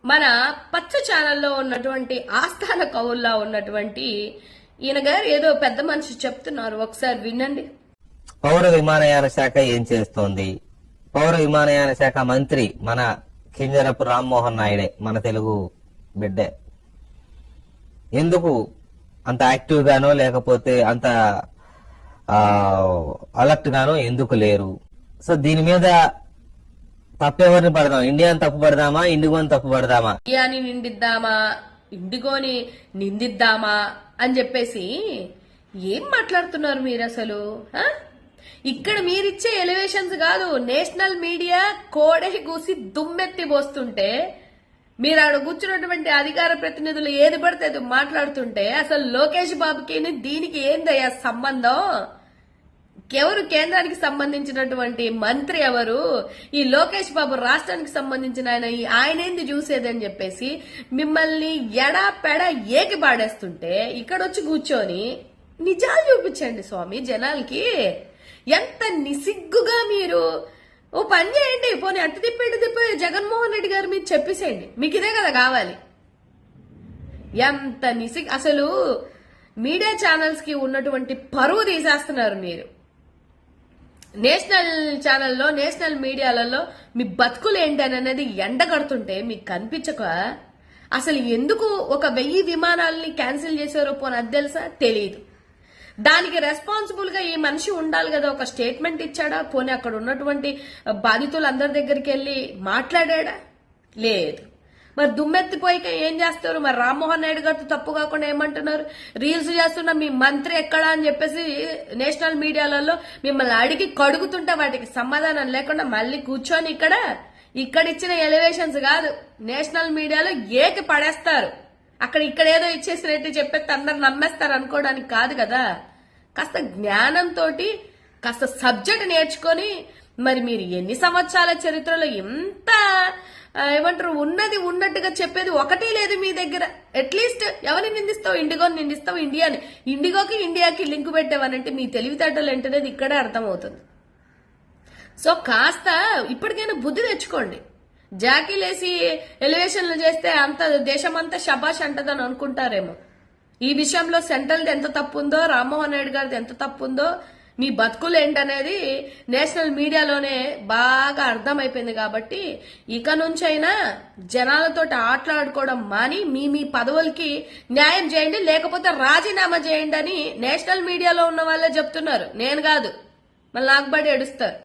మన పచ్చ ఛానల్లో ఉన్నటువంటి ఆస్థాన కవుల్లా ఉన్నటువంటి ఈయన గారు ఏదో పెద్ద మనిషి చెప్తున్నారు, ఒకసారి వినండి. పౌర విమానయాన శాఖ ఏం చేస్తోంది? పౌర విమానయాన శాఖ మంత్రి మన కింజరపు రామ్మోహన్ నాయుడే, మన తెలుగు బిడ్డే. ఎందుకు అంత యాక్టివ్ గానో లేకపోతే అంత అలర్ట్ గానో ఎందుకు లేరు? సో దీని మీద తప్పెవరిని పడదాం? ఇండియాని తప్పు పడదామా, ఇండిగోని తప్పు పడదామా? ఇండియాని నిందిద్దామా, ఇండిగోని నిందిద్దామా అని చెప్పేసి ఏం మాట్లాడుతున్నారు మీరు అసలు? ఇక్కడ మీరిచ్చే ఎలివేషన్స్ కాదు, నేషనల్ మీడియా కోడె కూసి దుమ్మెత్తి పోస్తుంటే మీరు ఆడ కూర్చున్నటువంటి అధికార ప్రతినిధులు ఏది పడితే అది మాట్లాడుతుంటే అసలు లోకేష్ బాబుకి దీనికి ఏందయ్యా సంబంధం? ఎవరు కేంద్రానికి సంబంధించినటువంటి మంత్రి ఎవరు? ఈ లోకేష్ బాబు రాష్ట్రానికి సంబంధించిన ఆయన ఏంది చూసేదని చెప్పేసి మిమ్మల్ని ఎడా పెడ ఏకి పాడేస్తుంటే ఇక్కడ వచ్చి కూర్చొని నిజాలు చూపించండి స్వామి జనాలకి. ఎంత నిసిగ్గుగా మీరు ఓ పని చేయండి, పోనీ అటు తిప్పి జగన్మోహన్ రెడ్డి గారు మీరు చెప్పేసేయండి, మీకు ఇదే కదా కావాలి. ఎంత అసలు మీడియా ఛానల్స్ కి ఉన్నటువంటి పరువు తీసేస్తున్నారు మీరు. నేషనల్ ఛానల్లో నేషనల్ మీడియాలలో మీ బతుకులు ఏంటని అనేది ఎండగడుతుంటే మీకు కనిపించక అసలు ఎందుకు ఒక 1000 విమానాలని క్యాన్సిల్ చేశారో పోనీ అది తెలుసా? తెలియదు. దానికి రెస్పాన్సిబుల్ గా ఈ మనిషి ఉండాలి కదా, ఒక స్టేట్మెంట్ ఇచ్చాడా? పోనీ అక్కడ ఉన్నటువంటి బాధితులందరి దగ్గరికి వెళ్ళి మాట్లాడా? లేదు. మరి దుమ్మెత్తిపోయిక ఏం చేస్తారు? మరి రామ్మోహన్ నాయుడు గారితో తప్పు కాకుండా ఏమంటున్నారు? రీల్స్ చేస్తున్న మీ మంత్రి ఎక్కడా అని చెప్పేసి నేషనల్ మీడియాలలో మిమ్మల్ని అడిగి కడుగుతుంటే వాటికి సమాధానం లేకుండా మళ్ళీ కూర్చొని ఇక్కడ ఇచ్చిన ఎలివేషన్స్ కాదు, నేషనల్ మీడియాలో ఏకి పడేస్తారు. ఇక్కడ ఏదో ఇచ్చేసినట్టు చెప్పేస్తే అందరు నమ్మేస్తారు అనుకోవడానికి కాదు కదా. కాస్త జ్ఞానంతో కాస్త సబ్జెక్ట్ నేర్చుకొని, మరి మీరు ఎన్ని సంవత్సరాల చరిత్రలో ఎంత ఏమంటారు ఉన్నది ఉన్నట్టుగా చెప్పేది ఒకటి లేదు మీ దగ్గర. అట్లీస్ట్ ఎవరిని నిందిస్తావు? ఇండిగోని నిందిస్తావు, ఇండిగోకి ఇండియాకి లింక్ పెట్టావనంటే మీ తెలివితేటలు ఏంటనేది ఇక్కడే అర్థమవుతుంది. సో కాస్త ఇప్పటికైనా బుద్ధి తెచ్చుకోండి. జాకీలేసి ఎలివేషన్లు చేస్తే అంత దేశమంతా శబాష్ అంటదని అనుకుంటారేమో. ఈ విషయంలో సెంట్రల్ది ఎంత తప్పు ఉందో, రామ్మోహన్ నాయుడు గారిది ఎంత తప్పు ఉందో, మీ బతుకులు ఏంటనేది నేషనల్ మీడియాలోనే బాగా అర్థమైపోయింది. కాబట్టి ఇక నుంచైనా జనాలతో ఆటలాడుకోవడం మాని మీ పదవులకి న్యాయం చేయండి, లేకపోతే రాజీనామా చేయండి అని నేషనల్ మీడియాలో ఉన్న వాళ్ళే చెప్తున్నారు, నేను కాదు. మళ్ళీ నాకు బడి ఏడుస్తారు.